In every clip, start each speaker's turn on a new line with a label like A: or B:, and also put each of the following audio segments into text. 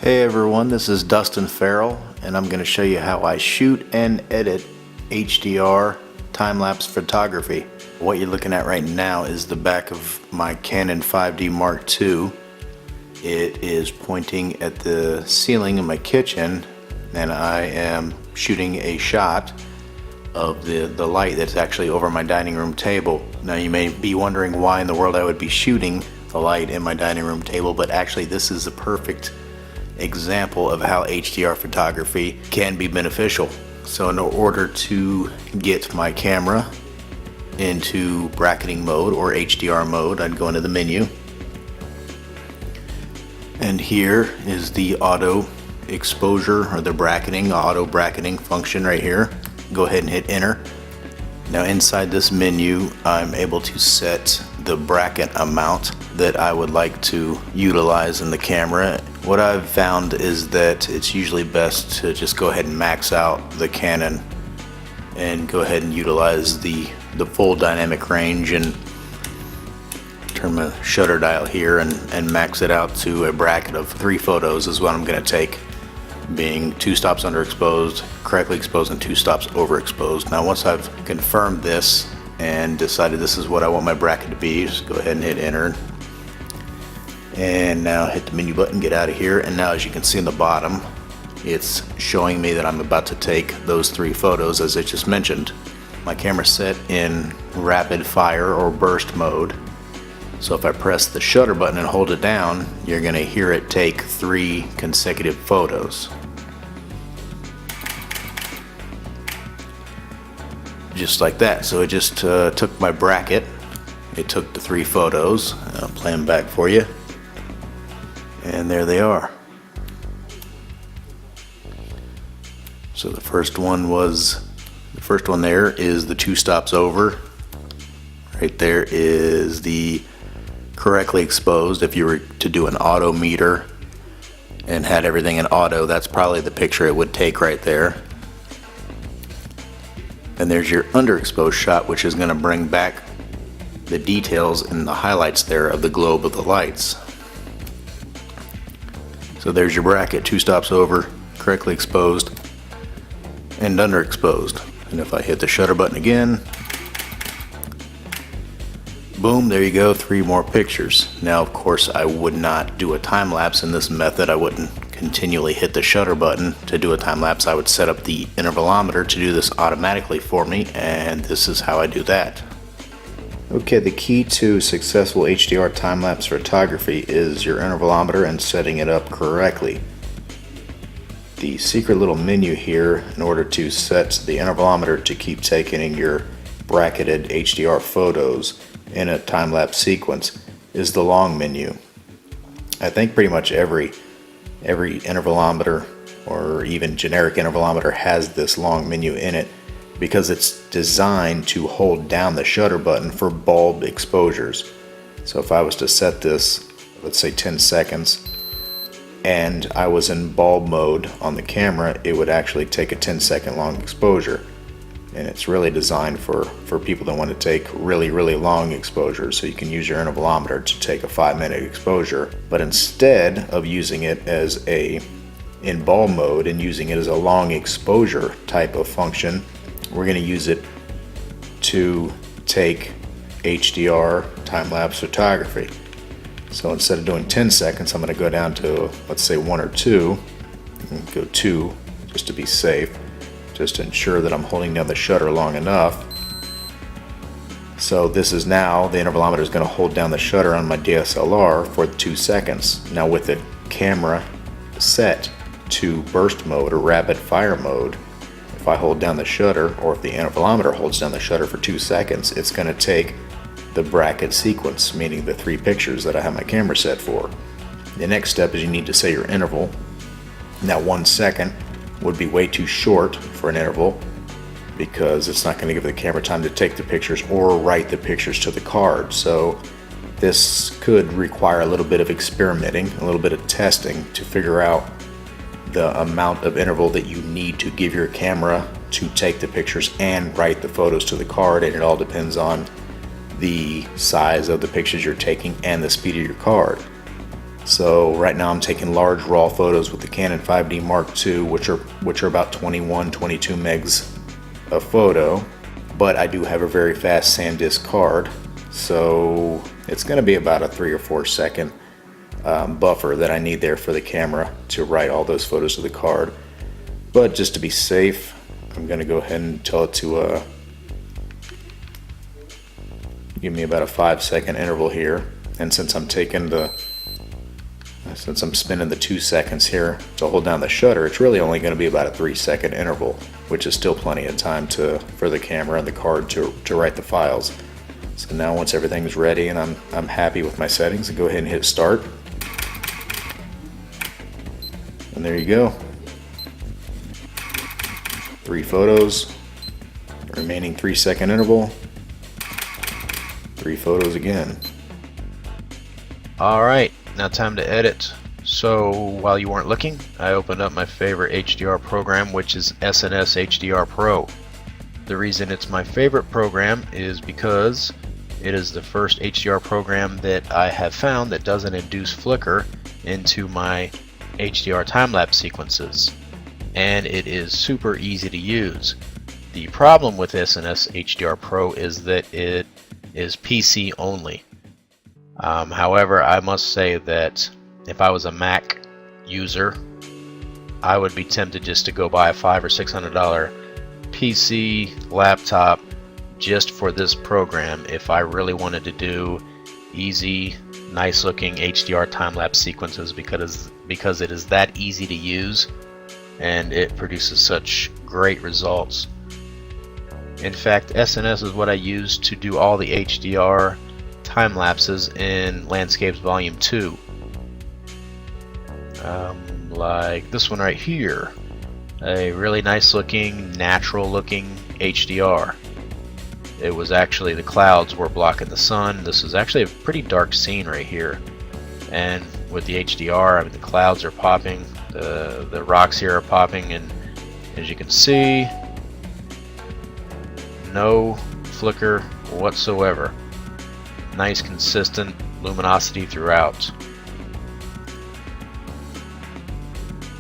A: Hey everyone, this is Dustin Farrell and I'm going to show you how I shoot and edit HDR time-lapse photography. What you're looking at right now is the back of my Canon 5D Mark II. It is pointing at the ceiling in my kitchen and I am shooting a shot of the light that's actually over my dining room table. Now you may be wondering why in the world I would be shooting the light in my dining room table, but actually this is the perfect example of how HDR photography can be beneficial. So in order to get my camera into bracketing mode or HDR mode, I'd go into the menu, and here is the auto exposure or the bracketing, auto bracketing function right here. Go ahead and hit enter. Now inside this menu I'm able to set the bracket amount that I would like to utilize in the camera. What I've found is that it's usually best to just go ahead and max out the Canon and go ahead and utilize the full dynamic range, and turn my shutter dial here and max it out to a bracket of 3 photos is what I'm going to take, being 2 stops underexposed, correctly exposed, and 2 stops overexposed. Now once I've confirmed this and decided this is what I want my bracket to be, just go ahead and hit enter. And now hit the menu button, get out of here, and now as you can see in the bottom, it's showing me that I'm about to take those 3 photos as I just mentioned. My camera's set in rapid fire or burst mode. So if I press the shutter button and hold it down, you're going to hear it take 3 consecutive photos. Just like that. So it just took my bracket, it took the 3 photos. I'll play them back for you. And there they are. So the first one there is the 2 stops over. Right there is the correctly exposed. If you were to do an auto meter and had everything in auto, that's probably the picture it would take right there. And there's your underexposed shot, which is going to bring back the details and the highlights there of the globe of the lights. So there's your bracket, 2 stops over, correctly exposed, and underexposed. And if I hit the shutter button again, boom, there you go, 3 more pictures. Now of course I would not do a time lapse in this method. I wouldn't continually hit the shutter button to do a time lapse. I would set up the intervalometer to do this automatically for me, and this is how I do that. Okay, the key to successful HDR time-lapse photography is your intervalometer and setting it up correctly. The secret little menu here, in order to set the intervalometer to keep taking your bracketed HDR photos in a time-lapse sequence, is the long menu. I think pretty much every intervalometer or even generic intervalometer has this long menu in it, because it's designed to hold down the shutter button for bulb exposures. So if I was to set this, let's say 10 seconds, and I was in bulb mode on the camera, it would actually take a 10-second long exposure. And it's really designed for people that want to take really long exposures. So you can use your intervalometer to take a 5-minute exposure, but instead of using it as in bulb mode and using it as a long exposure type of function, we're going to use it to take HDR time-lapse photography. So instead of doing 10 seconds, I'm going to go down to, let's say, 1 or 2, and go 2 just to be safe, just to ensure that I'm holding down the shutter long enough. So this is now, the intervalometer is going to hold down the shutter on my DSLR for 2 seconds. Now with the camera set to burst mode or rapid fire mode, if I hold down the shutter, or if the intervalometer holds down the shutter for 2 seconds, it's going to take the bracket sequence, meaning the 3 pictures that I have my camera set for. The next step is you need to set your interval. Now 1 second would be way too short for an interval, because it's not going to give the camera time to take the pictures or write the pictures to the card. So this could require a little bit of experimenting, a little bit of testing to figure out the amount of interval that you need to give your camera to take the pictures and write the photos to the card, and it all depends on the size of the pictures you're taking and the speed of your card. So right now I'm taking large raw photos with the Canon 5D Mark II, which are about 21, 22 megs a photo. But I do have a very fast SanDisk card, so it's going to be about a 3 or 4 second buffer that I need there for the camera to write all those photos to the card. But just to be safe, I'm going to go ahead and tell it to give me about a 5-second interval here. And since I'm spinning the 2 seconds here to hold down the shutter, it's really only going to be about a 3-second interval, which is still plenty of time for the camera and the card to write the files. So now once everything's ready and I'm happy with my settings, I go ahead and hit start. And there you go. 3 photos, remaining 3-second interval, 3 photos again.
B: Alright, now time to edit. So while you weren't looking, I opened up my favorite HDR program, which is SNS HDR Pro. The reason it's my favorite program is because it is the first HDR program that I have found that doesn't induce flicker into my HDR time-lapse sequences, and it is super easy to use. The problem with SNS HDR Pro is that it is PC only. However, I must say that if I was a Mac user, I would be tempted just to go buy a $500 or $600 PC laptop just for this program if I really wanted to do easy, nice looking HDR time-lapse sequences, because it is that easy to use and it produces such great results. In fact, SNS is what I use to do all the HDR time lapses in Landscapes Volume 2. Like this one right here, a really nice looking, natural looking HDR. It was actually, the clouds were blocking the sun. This is actually a pretty dark scene right here, and with the HDR, I mean, the clouds are popping, the rocks here are popping, and as you can see, no flicker whatsoever. Nice consistent luminosity throughout.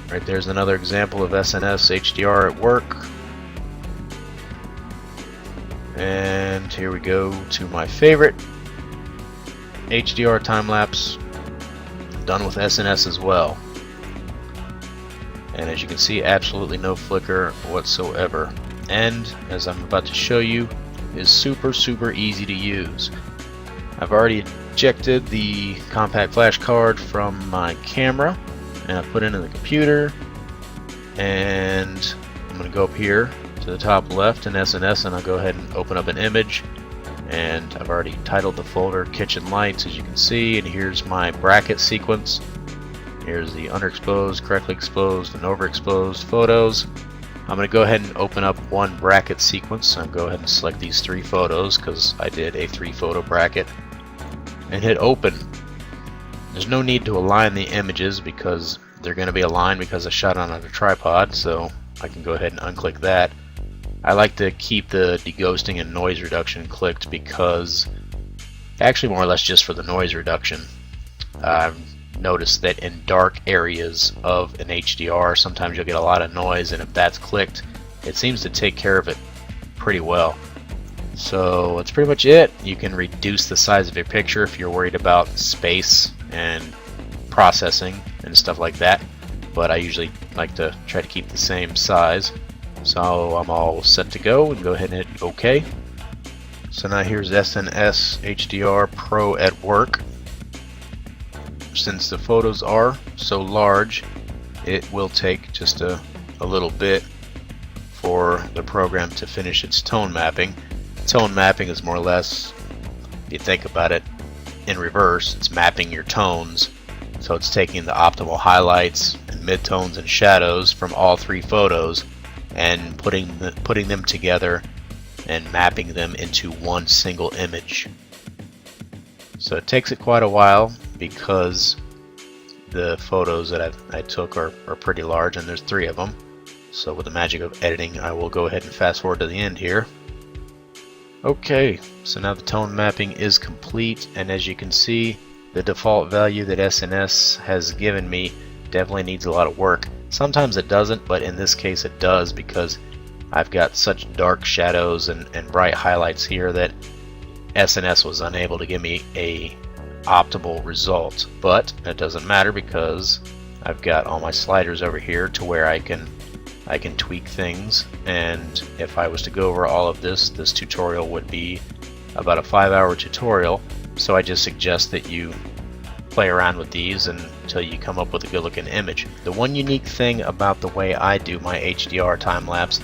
B: Right there's another example of SNS HDR at work. And here we go to my favorite HDR time-lapse, done with SNS as well. And as you can see, absolutely no flicker whatsoever. And as I'm about to show you, is super easy to use. I've already ejected the compact flash card from my camera and I've put it in the computer, and I'm going to go up here to the top left in SNS and I'll go ahead and open up an image, and I've already titled the folder Kitchen Lights, as you can see, and here's my bracket sequence. Here's the underexposed, correctly exposed, and overexposed photos. I'm going to go ahead and open up one bracket sequence. I'll go ahead and select these 3 photos because I did a 3-photo bracket, and hit open. There's no need to align the images because they're going to be aligned because I shot on a tripod, so I can go ahead and unclick that. I like to keep the deghosting and noise reduction clicked because, actually more or less just for the noise reduction. I've noticed that in dark areas of an HDR, sometimes you'll get a lot of noise, and if that's clicked, it seems to take care of it pretty well. So that's pretty much it. You can reduce the size of your picture if you're worried about space and processing and stuff like that, but I usually like to try to keep the same size. So I'm all set to go, and go ahead and hit OK. So now here's SNS HDR Pro at work. Since the photos are so large, it will take just a little bit for the program to finish its tone mapping. Tone mapping is more or less, if you think about it in reverse, it's mapping your tones. So it's taking the optimal highlights and midtones and shadows from all 3 photos and putting them together and mapping them into one single image. So it takes it quite a while because the photos that I took are pretty large, and there's 3 of them. So with the magic of editing, I will go ahead and fast forward to the end here. Okay, so now the tone mapping is complete, and as you can see, the default value that SNS has given me definitely needs a lot of work. Sometimes it doesn't, but in this case it does, because I've got such dark shadows and bright highlights here that SNS was unable to give me a optimal result. But that doesn't matter, because I've got all my sliders over here to where I can tweak things. And if I was to go over all of this tutorial would be about a 5-hour tutorial. So I just suggest that you play around with these until you come up with a good looking image. The one unique thing about the way I do my HDR time lapse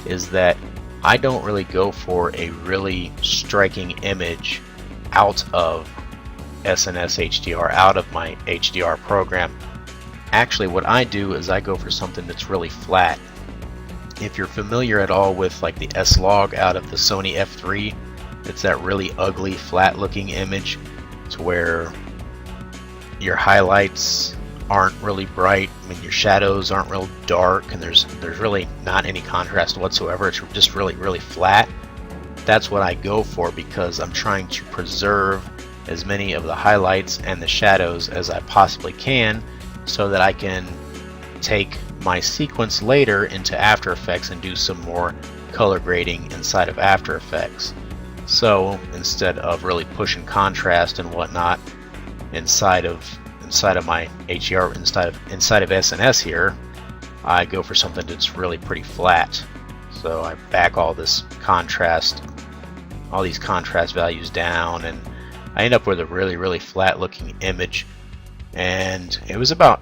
B: is that I don't really go for a really striking image out of SNS HDR, out of my HDR program. Actually, what I do is I go for something that's really flat. If you're familiar at all with like the S-Log out of the Sony F3, it's that really ugly flat looking image to where your highlights aren't really bright, I mean your shadows aren't real dark, and there's really not any contrast whatsoever. It's just really flat. That's what I go for, because I'm trying to preserve as many of the highlights and the shadows as I possibly can, so that I can take my sequence later into After Effects and do some more color grading inside of After Effects. So instead of really pushing contrast and whatnot inside of my HDR, inside of SNS here, I go for something that's really pretty flat. So I back all this contrast, all these contrast values down, and I end up with a really flat looking image. And it was about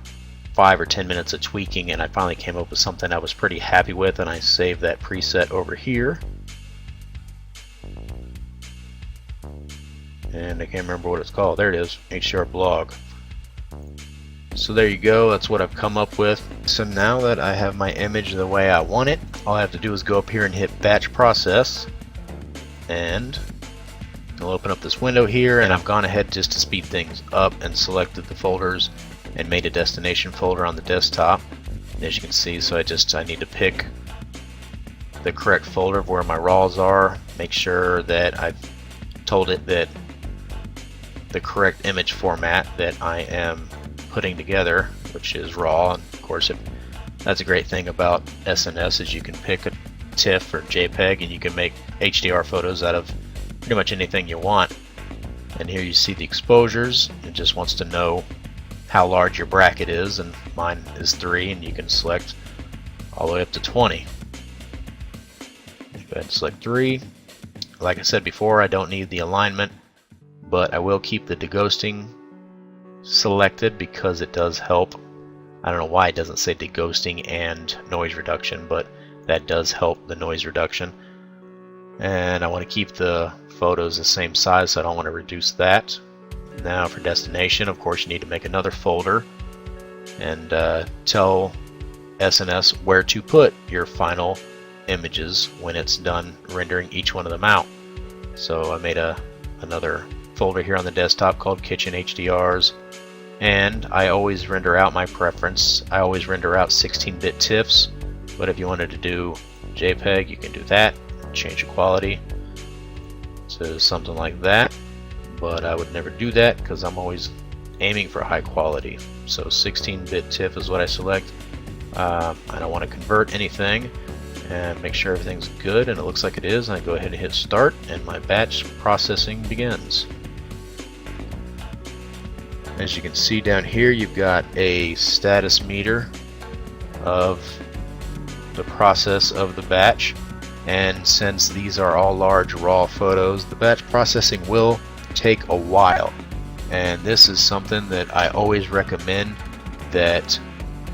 B: 5 or 10 minutes of tweaking, and I finally came up with something I was pretty happy with, and I saved that preset over here. And I can't remember what it's called. There it is, HDR blog. So there you go, that's what I've come up with. So now that I have my image the way I want it, all I have to do is go up here and hit batch process, and I'll open up this window here, and I've gone ahead just to speed things up and selected the folders and made a destination folder on the desktop. And as you can see, so I need to pick the correct folder of where my raws are, make sure that I've told it that the correct image format that I am putting together, which is raw. And of course, that's a great thing about SNS, is you can pick a TIFF or JPEG and you can make HDR photos out of pretty much anything you want. And here you see the exposures. It just wants to know how large your bracket is, and mine is 3, and you can select all the way up to 20. Go ahead and select 3. Like I said before, I don't need the alignment, but I will keep the deghosting selected because it does help. I don't know why it doesn't say deghosting and noise reduction, but that does help the noise reduction. And I want to keep the photos the same size, so I don't want to reduce that. Now for destination, of course, you need to make another folder and tell SNS where to put your final images when it's done rendering each one of them out. So I made another folder here on the desktop called Kitchen HDRs, and I always render out my preference. I always render out 16-bit TIFFs, but if you wanted to do JPEG, you can do that. Change the quality to something like that, but I would never do that because I'm always aiming for high quality. So 16-bit TIFF is what I select. I don't want to convert anything, and make sure everything's good, and it looks like it is. I go ahead and hit start, and my batch processing begins. As you can see down here, you've got a status meter of the process of the batch, and since these are all large raw photos, the batch processing will take a while. And this is something that I always recommend that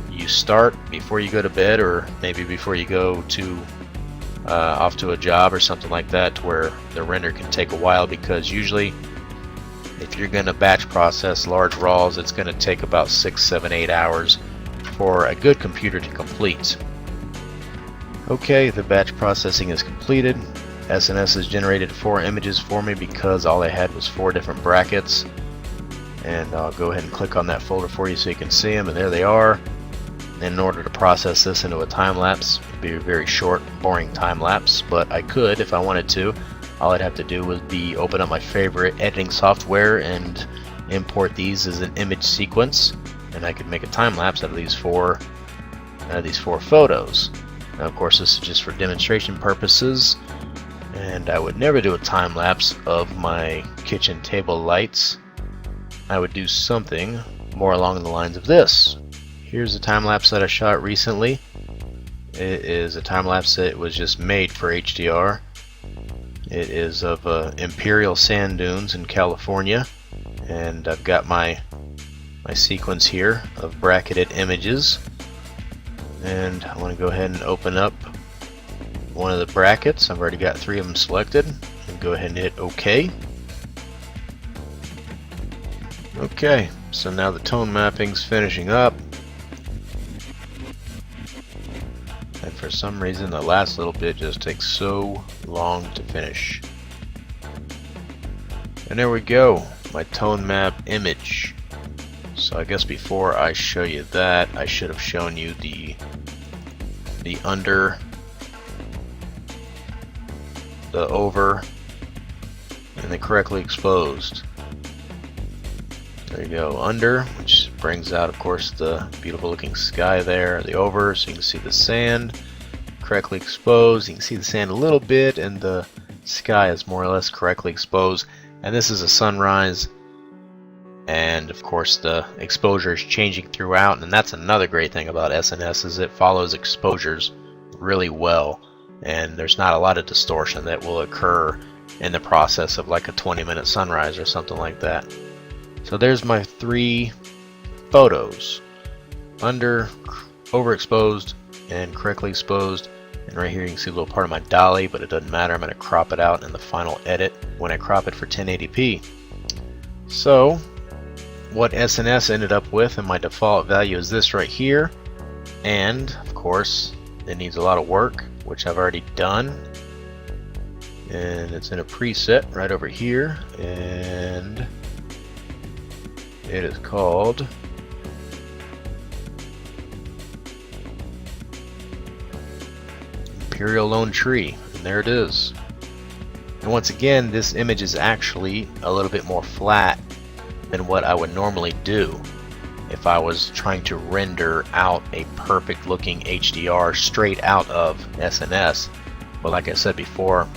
B: you start before you go to bed, or maybe before you go to off to a job or something like that, to where the render can take a while, because usually if you're going to batch process large raws, it's going to take about 6, 7, 8 hours for a good computer to complete. Okay, the batch processing is completed. SNS has generated 4 images for me because all I had was 4 different brackets. And I'll go ahead and click on that folder for you so you can see them, and there they are. And in order to process this into a time lapse, it'd be a very short, boring time lapse, but I could if I wanted to. All I'd have to do would be open up my favorite editing software and import these as an image sequence, and I could make a time lapse out of these four photos. Now, of course, this is just for demonstration purposes, and I would never do a time lapse of my kitchen table lights. I would do something more along the lines of this. Here's a time lapse that I shot recently. It is a time lapse that was just made for HDR. It is of imperial sand dunes in California, and I've got my sequence here of bracketed images, and I want to go ahead and open up one of the brackets. I've already got 3 of them selected, and go ahead and hit OK. Okay, so now the tone mapping's finishing up, and for some reason the last little bit just takes so long to finish. And there we go, my tone map image. So I guess before I show you that, I should have shown you the under, the over, and the correctly exposed. There you go, under, which brings out, of course, the beautiful looking sky there. The over, so you can see the sand. Correctly exposed, you can see the sand a little bit, and the sky is more or less correctly exposed. And this is a sunrise, and of course the exposure is changing throughout, and that's another great thing about SNS, is it follows exposures really well, and there's not a lot of distortion that will occur in the process of like a 20-minute sunrise or something like that. So there's my 3 photos: under, overexposed, and correctly exposed. And right here you can see a little part of my dolly, but it doesn't matter. I'm going to crop it out in the final edit when I crop it for 1080p. So what SNS ended up with in my default value is this right here, and of course it needs a lot of work, which I've already done, and it's in a preset right over here, and it is called Imperial Lone Tree, and there it is. And once again, this image is actually a little bit more flat than what I would normally do if I was trying to render out a perfect looking HDR straight out of SNS. But like I said before,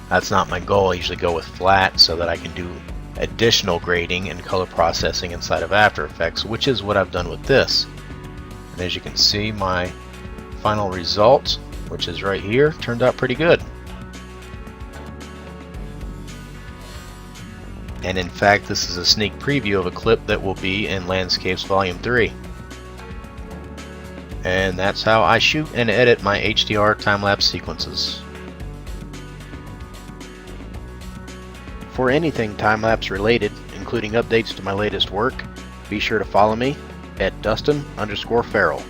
B: that's not my goal. I usually go with flat so that I can do additional grading and color processing inside of After Effects, which is what I've done with this. And as you can see, my final result, which is right here, turned out pretty good. And in fact, this is a sneak preview of a clip that will be in Landscapes Volume 3. And that's how I shoot and edit my HDR time-lapse sequences. For anything time-lapse related, including updates to my latest work, be sure to follow me at Dustin_Farrell.